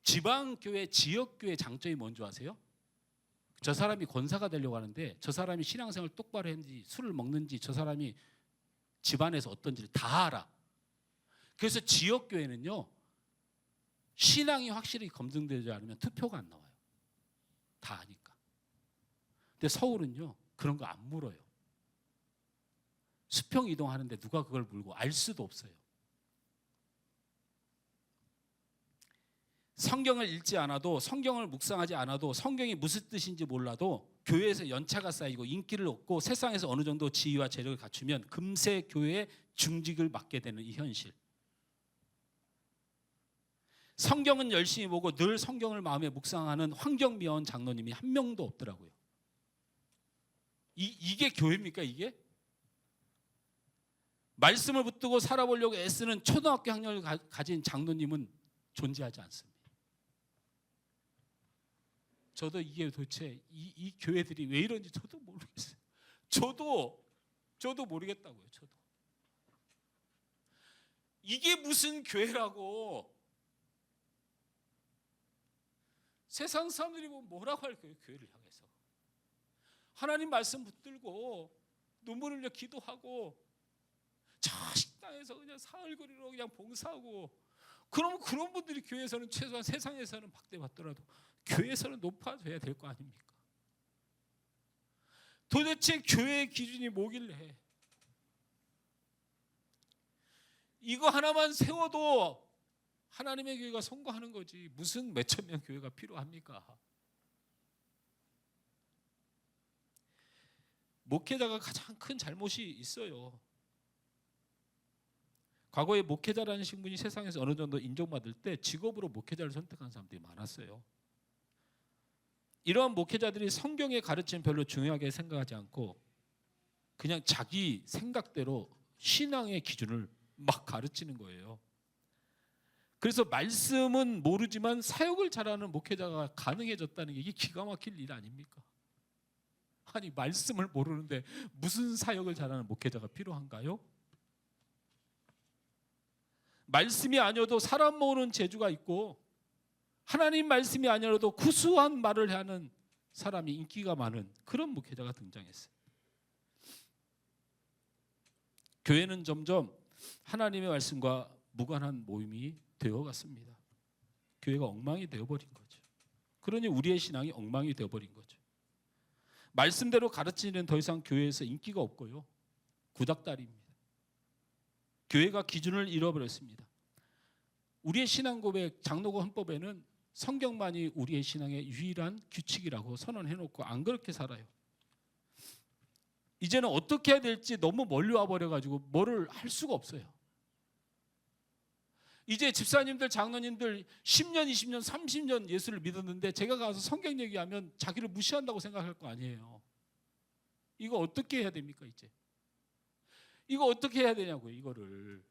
지방교회, 지역교회 장점이 뭔지 아세요? 저 사람이 권사가 되려고 하는데 저 사람이 신앙생활 똑바로 했는지 술을 먹는지 저 사람이 집안에서 어떤지를 다 알아. 그래서 지역교회는요. 신앙이 확실히 검증되지 않으면 투표가 안 나와요. 다 아니까. 근데 서울은요. 그런 거 안 물어요. 수평 이동하는데 누가 그걸 물고 알 수도 없어요. 성경을 읽지 않아도 성경을 묵상하지 않아도 성경이 무슨 뜻인지 몰라도 교회에서 연차가 쌓이고 인기를 얻고 세상에서 어느 정도 지위와 재력을 갖추면 금세 교회의 중직을 맡게 되는 이 현실. 성경은 열심히 보고 늘 성경을 마음에 묵상하는 환경미화원 장로님이 한 명도 없더라고요. 이게 교회입니까 이게? 말씀을 붙들고 살아보려고 애쓰는 초등학교 학력을 가진 장로님은 존재하지 않습니다. 저도 이게 도대체 이 교회들이 왜 이런지 저도 모르겠어요. 저도 모르겠다고요. 저도. 이게 무슨 교회라고. 세상 사람들이 뭐라고 할 거예요. 교회를 향해서. 하나님 말씀 붙들고 눈물 흘려 기도하고 저 식당에서 그냥 사흘거리로 그냥 봉사하고, 그러면 그런 분들이 교회에서는 최소한 세상에서는 박대받더라도 교회에서는 높아져야 될 거 아닙니까? 도대체 교회의 기준이 뭐길래 이거 하나만 세워도 하나님의 교회가 성공하는 거지 무슨 몇천 명 교회가 필요합니까? 목회자가 가장 큰 잘못이 있어요. 과거에 목회자라는 신분이 세상에서 어느 정도 인정받을 때 직업으로 목회자를 선택한 사람들이 많았어요. 이러한 목회자들이 성경의 가르침 별로 중요하게 생각하지 않고 그냥 자기 생각대로 신앙의 기준을 막 가르치는 거예요. 그래서 말씀은 모르지만 사역을 잘하는 목회자가 가능해졌다는 게 이게 기가 막힐 일 아닙니까? 아니 말씀을 모르는데 무슨 사역을 잘하는 목회자가 필요한가요? 말씀이 아니어도 사람 모으는 재주가 있고 하나님 말씀이 아니어도 구수한 말을 하는 사람이 인기가 많은 그런 목회자가 등장했어요. 교회는 점점 하나님의 말씀과 무관한 모임이 되어갔습니다. 교회가 엉망이 되어버린 거죠. 그러니 우리의 신앙이 엉망이 되어버린 거죠. 말씀대로 가르치는 더 이상 교회에서 인기가 없고요. 구닥다리입니다. 교회가 기준을 잃어버렸습니다. 우리의 신앙 고백 장로고 헌법에는 성경만이 우리의 신앙의 유일한 규칙이라고 선언해놓고 안 그렇게 살아요. 이제는 어떻게 해야 될지 너무 멀리 와버려가지고 뭐를 할 수가 없어요. 이제 집사님들 장로님들 10년 20년 30년 예수를 믿었는데 제가 가서 성경 얘기하면 자기를 무시한다고 생각할 거 아니에요. 이거 어떻게 해야 됩니까 이제? 이거 어떻게 해야 되냐고요 이거를.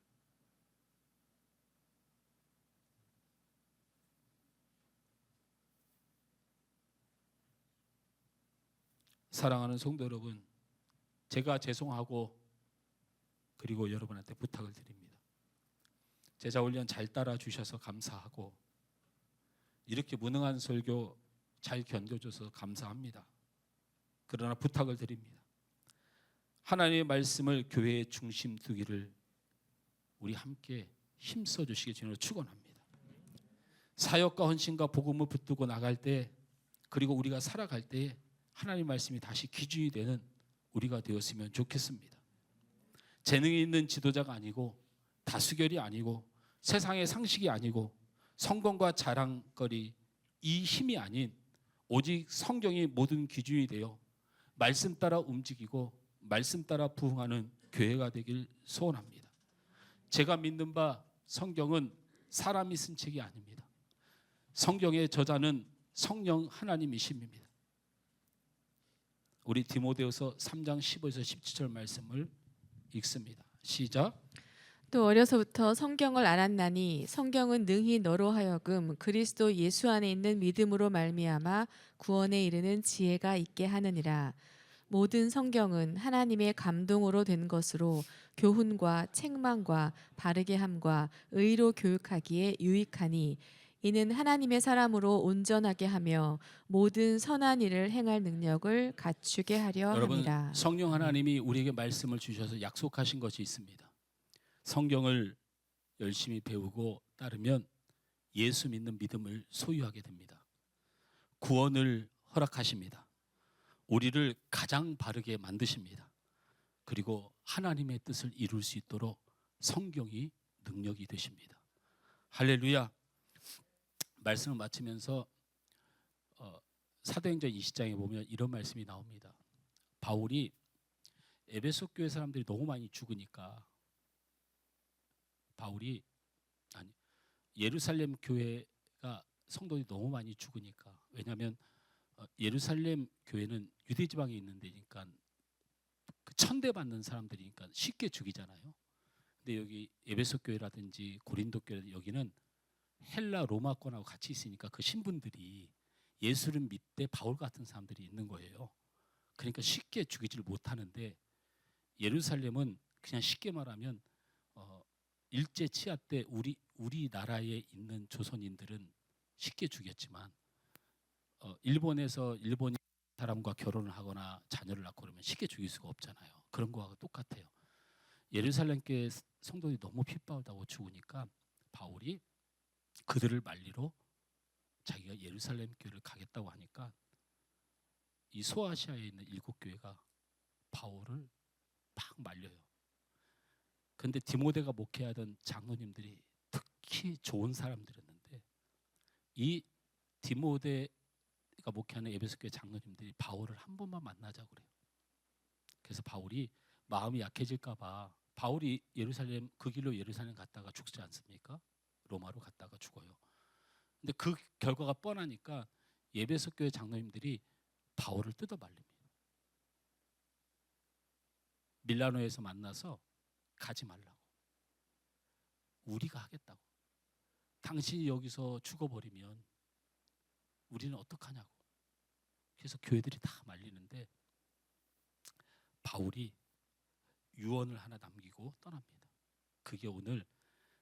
사랑하는 성도 여러분, 제가 죄송하고 그리고 여러분한테 부탁을 드립니다. 제자훈련 잘 따라 주셔서 감사하고 이렇게 무능한 설교 잘 견뎌줘서 감사합니다. 그러나 부탁을 드립니다. 하나님의 말씀을 교회의 중심 두기를 우리 함께 힘써 주시기 주님으로 축원합니다. 사역과 헌신과 복음을 붙들고 나갈 때 그리고 우리가 살아갈 때 하나님 말씀이 다시 기준이 되는 우리가 되었으면 좋겠습니다. 재능이 있는 지도자가 아니고 다수결이 아니고 세상의 상식이 아니고 성공과 자랑거리 이 힘이 아닌 오직 성경이 모든 기준이 되어 말씀 따라 움직이고 말씀 따라 부흥하는 교회가 되길 소원합니다. 제가 믿는 바 성경은 사람이 쓴 책이 아닙니다. 성경의 저자는 성령 하나님이십니다. 우리 디모데후서 3장 15에서 17절 말씀을 읽습니다. 시작. 또 어려서부터 성경을 알았나니 성경은 능히 너로 하여금 그리스도 예수 안에 있는 믿음으로 말미암아 구원에 이르는 지혜가 있게 하느니라. 모든 성경은 하나님의 감동으로 된 것으로 교훈과 책망과 바르게 함과 의로 교육하기에 유익하니 이는 하나님의 사람으로 온전하게 하며 모든 선한 일을 행할 능력을 갖추게 하려 여러분, 함이라. 성령 하나님이 우리에게 말씀을 주셔서 약속하신 것이 있습니다. 성경을 열심히 배우고 따르면 예수 믿는 믿음을 소유하게 됩니다. 구원을 허락하십니다. 우리를 가장 바르게 만드십니다. 그리고 하나님의 뜻을 이룰 수 있도록 성경이 능력이 되십니다. 할렐루야. 말씀을 마치면서 사도행전 20장에 보면 이런 말씀이 나옵니다. 바울이 에베소 교회 사람들이 너무 많이 죽으니까 바울이 아니 예루살렘 교회가 성도들이 너무 많이 죽으니까, 왜냐하면 예루살렘 교회는 유대 지방에 있는 데니까 그 천대 받는 사람들이니까 쉽게 죽이잖아요. 근데 여기 에베소 교회라든지 고린도 교회 여기는 헬라 로마권하고 같이 있으니까 그 신분들이 예수를 믿되 바울 같은 사람들이 있는 거예요. 그러니까 쉽게 죽이질 못하는데 예루살렘은 그냥 쉽게 말하면 일제 치하 때 우리 나라에 있는 조선인들은 쉽게 죽였지만 일본에서 일본 사람과 결혼을 하거나 자녀를 낳고 그러면 쉽게 죽일 수가 없잖아요. 그런 거하고 똑같아요. 예루살렘 교회 성도들이 너무 핍박하고 죽으니까 바울이 그들을 말리러 자기가 예루살렘 교회를 가겠다고 하니까 이 소아시아에 있는 7교회가 바울을 막 말려요. 근데 디모데가 목회하던 장로님들이 특히 좋은 사람들이었는데 이 디모데가 목회하는 에베소 교회 장로님들이 바울을 한 번만 만나자고 그래요. 그래서 바울이 마음이 약해질까 봐, 바울이 예루살렘 그 길로 예루살렘 갔다가 죽지 않습니까? 로마로 갔다가 죽어요. 근데 그 결과가 뻔하니까 에베소 교회 장로님들이 바울을 뜯어 말립니다. 밀라노에서 만나서 가지 말라고. 우리가 하겠다고. 당신이 여기서 죽어버리면 우리는 어떡하냐고. 그래서 교회들이 다 말리는데 바울이 유언을 하나 남기고 떠납니다. 그게 오늘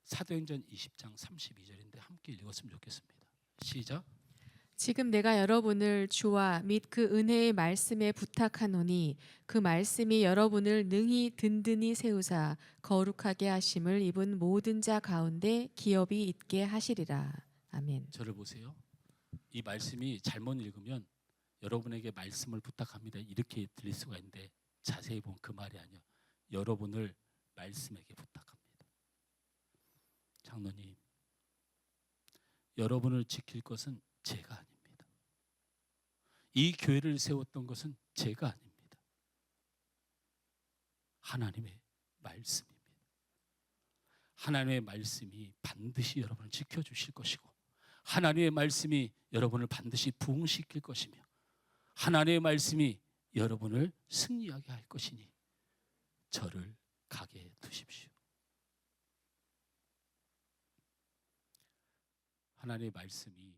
사도행전 20장 32절인데 함께 읽었으면 좋겠습니다. 시작. 지금 내가 여러분을 주와 및 그 은혜의 말씀에 부탁하노니 그 말씀이 여러분을 능히 든든히 세우사 거룩하게 하심을 입은 모든 자 가운데 기업이 있게 하시리라. 아멘. 저를 보세요. 이 말씀이 잘못 읽으면 여러분에게 말씀을 부탁합니다 이렇게 들릴 수가 있는데 자세히 보면 그 말이 아니에요. 여러분을 말씀에게 부탁합니다. 장로님, 여러분을 지킬 것은 제가 아닙니다. 이 교회를 세웠던 것은 제가 아닙니다. 하나님의 말씀입니다. 하나님의 말씀이 반드시 여러분을 지켜주실 것이고 하나님의 말씀이 여러분을 반드시 부흥시킬 것이며 하나님의 말씀이 여러분을 승리하게 할 것이니 저를 가게 두십시오. 하나님의 말씀이